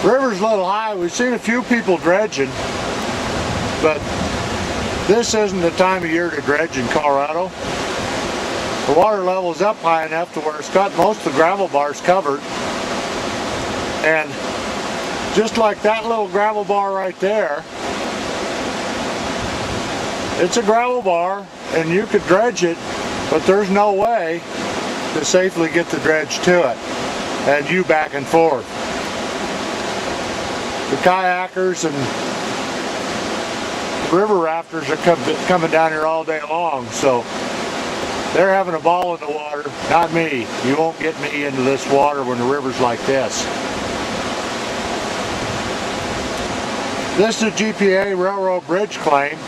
River's a little high. We've seen a few people dredging, but this isn't the time of year to dredge in Colorado. The water level's up high enough to where it's got most of the gravel bars covered. And just like that little gravel bar right there, it's a gravel bar and you could dredge it, but there's no way to safely get the dredge to it and you back and forth. The kayakers and river rafters are coming down here all day long, so they're having a ball in the water, not me. You won't get me into this water when the river's like this. This is a GPA railroad bridge claim,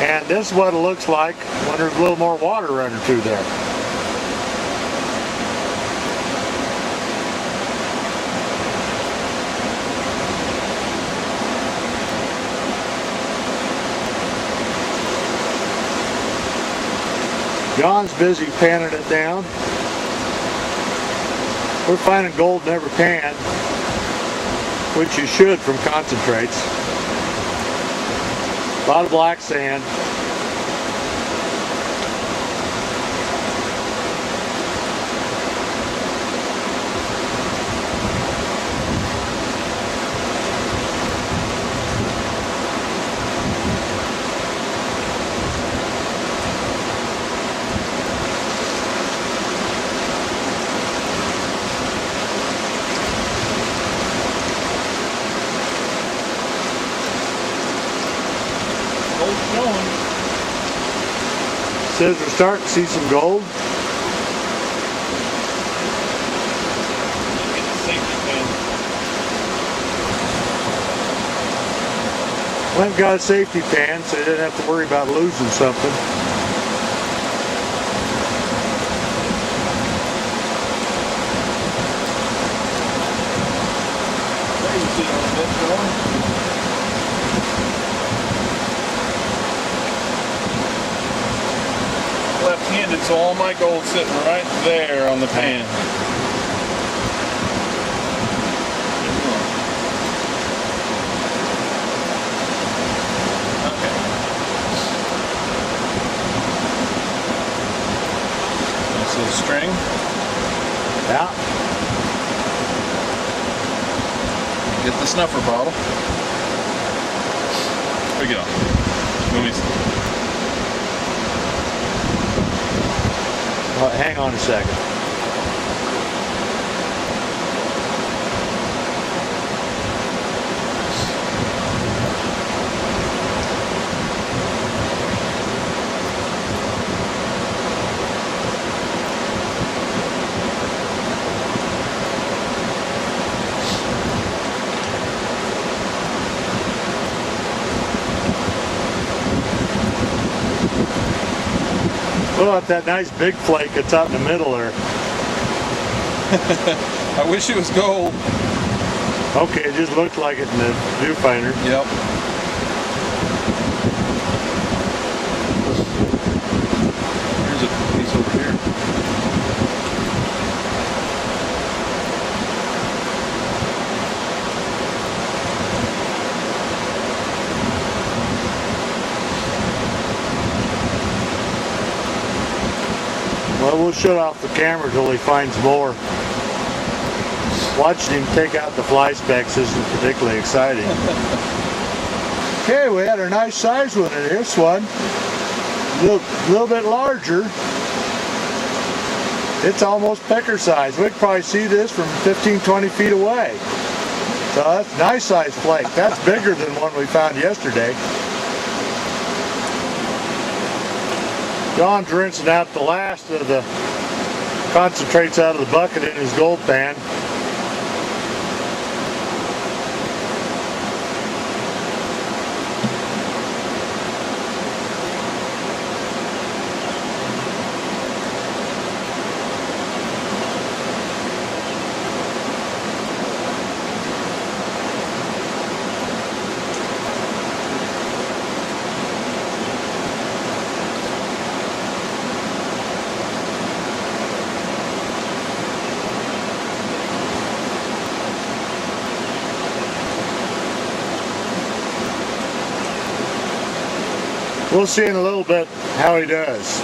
and this is what it looks like when there's a little more water running through there. John's busy panning it down. We're finding gold in every pan, which you should from concentrates. A lot of black sand. Says we're starting to see some gold. Went and got a safety pan so you didn't have to worry about losing something. Left-handed, so all my gold's sitting right there on the pan. Okay. Nice little string. Yeah. Get the snuffer bottle. Where we go? Let me see. Hang on a second. What about that nice big flake that's out in the middle there? I wish it was gold. Okay, it just looked like it in the viewfinder. Yep. Here's a piece over here. Well, we'll shut off the camera till he finds more. Watching him take out the fly specks isn't particularly exciting. Okay, we had a nice size one in this one. A little bit larger. It's almost pecker size. We could probably see this from 15-20 feet away. So that's a nice size flake. That's bigger than one we found yesterday. John's rinsing out the last of the concentrates out of the bucket in his gold pan. We'll see in a little bit how he does.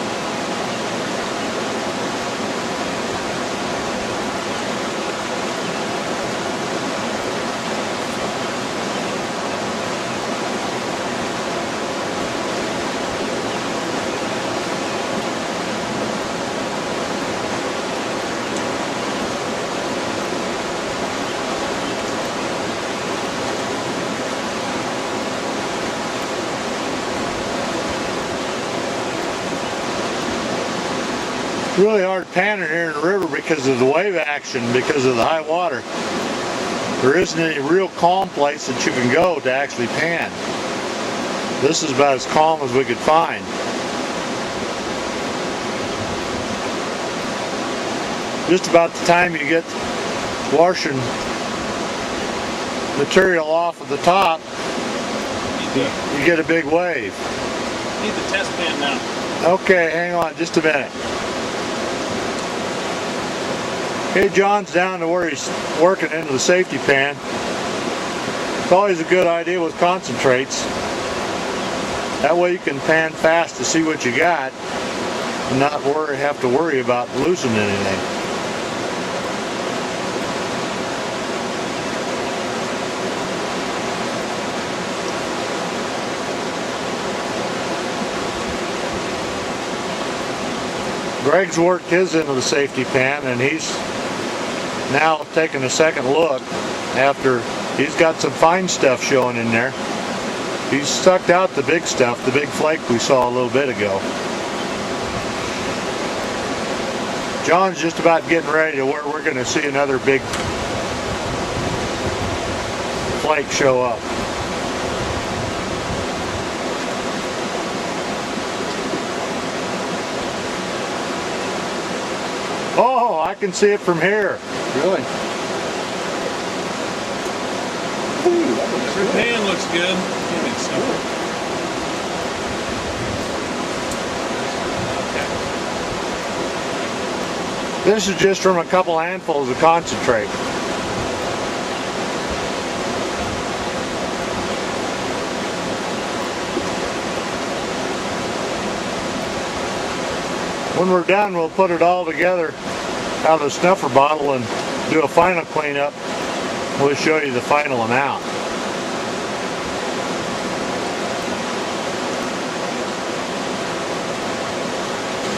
It's really hard panning here in the river because of the wave action, because of the high water. There isn't any real calm place that you can go to actually pan. This is about as calm as we could find. Just about the time you get washing material off of the top, you get a big wave. Need the test pan now. Okay, hang on just a minute. Okay, John's down to where he's working into the safety pan. It's always a good idea with concentrates. That way you can pan fast to see what you got and not have to worry about losing anything. Greg's worked his into the safety pan, and he's now taking a second look after he's got some fine stuff showing in there. He's sucked out the big stuff, the big flake we saw a little bit ago. John's just about getting ready to where we're going to see another big flake show up. Oh, I can see it from here. Really? Ooh, that looks Your good. pan looks good. Give me some. This is just from a couple handfuls of concentrate. When we're done, we'll put it all together out of the snuffer bottle and do a final cleanup. We'll show you the final amount.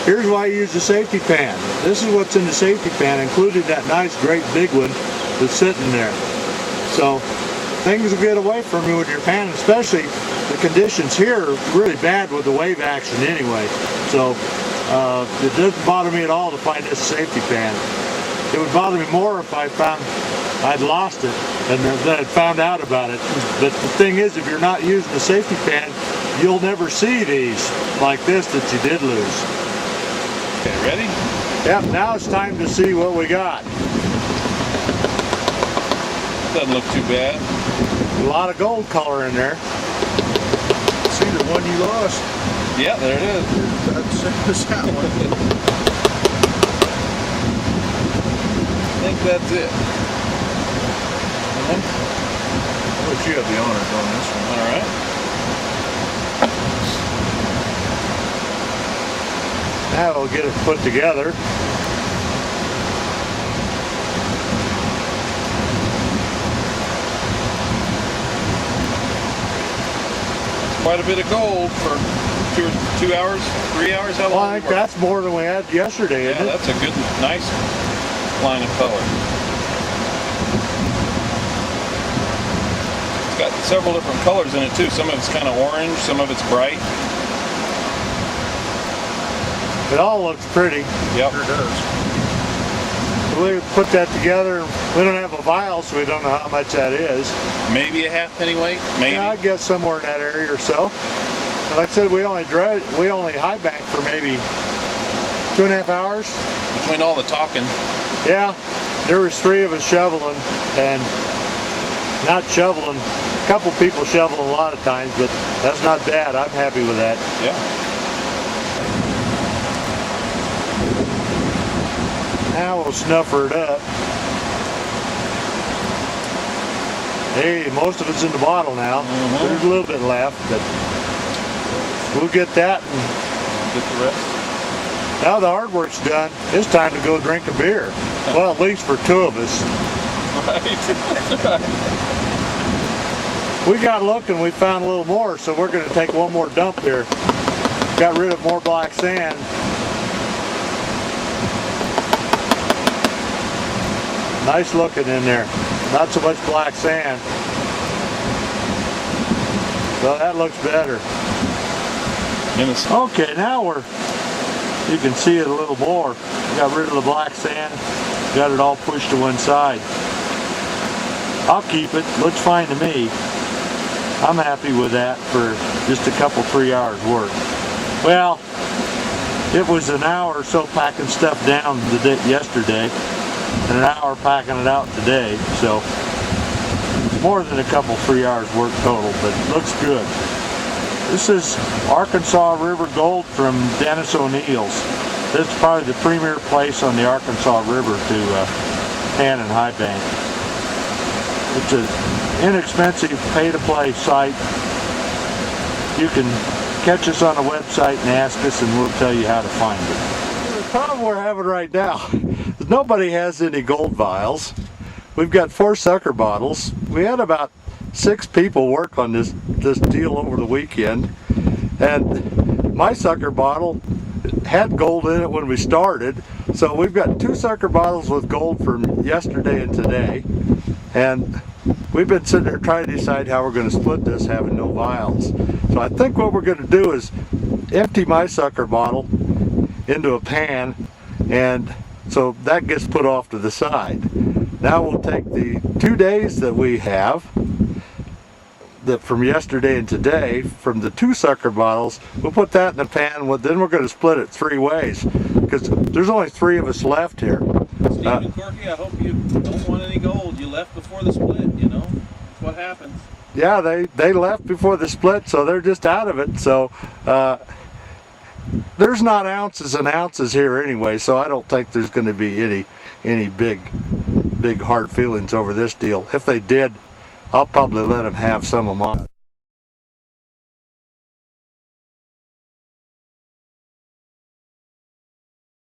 Here's why you use the safety pan. This is what's in the safety pan, including that nice great big one that's sitting there. So things will get away from you with your pan, especially the conditions here are really bad with the wave action anyway. So it doesn't bother me at all to find this safety pan. It would bother me more if I found I'd lost it and then I'd found out about it. But the thing is, if you're not using the safety pan, you'll never see these like this that you did lose. Okay, ready? Yep, now it's time to see what we got. Doesn't look too bad. A lot of gold color in there. See the one you lost? Yeah, there it is. That's that one. I think that's it. I'll let you have the honors on this one. All right. Now we'll get it put together. Quite a bit of gold for 2 hours, 3 hours. How Well, long? I think that's more than we had yesterday, Yeah, isn't it? that's a good, nice line of color. It's got several different colors in it too. Some of it's kind of orange, some of it's bright. It all looks pretty. Yep. Sure does. We put that together. We don't have a vial, so we don't know how much that is. Maybe a half penny weight. Maybe. Yeah, I guess somewhere in that area or so. And like I said, we only high bank for maybe 2.5 hours. Between all the talking. Yeah, there was 3 of us shoveling, and not shoveling. A couple people shoveling a lot of times, but that's not bad. I'm happy with that. Yeah. Now we'll snuffer it up. Hey, most of it's in the bottle now. Mm-hmm. There's a little bit left, but we'll get that. And Get the rest. now the hard work's done. It's time to go drink a beer. Well, at least for two of us. Right. We got looking, we found a little more, so we're going to take one more dump here. Got rid of more black sand. Nice looking in there. Not so much black sand. So that looks better. Okay, now you can see it a little more. Got rid of the black sand. Got it all pushed to one side. I'll keep it. Looks fine to me. I'm happy with that for just a couple, 3 hours work. Well, it was an hour or so packing stuff down yesterday, and an hour packing it out today, so more than a couple, 3 hours work total, but it looks good. This is Arkansas River Gold from Dennis O'Neill's. This is probably the premier place on the Arkansas River to pan and high bank. It's an inexpensive pay-to-play site. You can catch us on the website and ask us, and we'll tell you how to find it. The problem we're having right now is nobody has any gold vials. We've got 4 sucker bottles. We had about 6 people work on this deal over the weekend, and my sucker bottle had gold in it when we started, so we've got 2 sucker bottles with gold from yesterday and today, and we've been sitting there trying to decide how we're going to split this, having no vials. So I think what we're going to do is empty my sucker bottle into a pan, and so that gets put off to the side. Now we'll take the 2 days that we have, that from yesterday and today, from the 2 sucker bottles, we'll put that in the pan. Then we're going to split it 3 ways, because there's only 3 of us left here. Steve and Corky, I hope you don't want any gold. You left before the split, you know? That's what happens. Yeah, they left before the split, so they're just out of it. So there's not ounces and ounces here anyway, so I don't think there's going to be any big hard feelings over this deal. If they did, I'll probably let them have some of mine.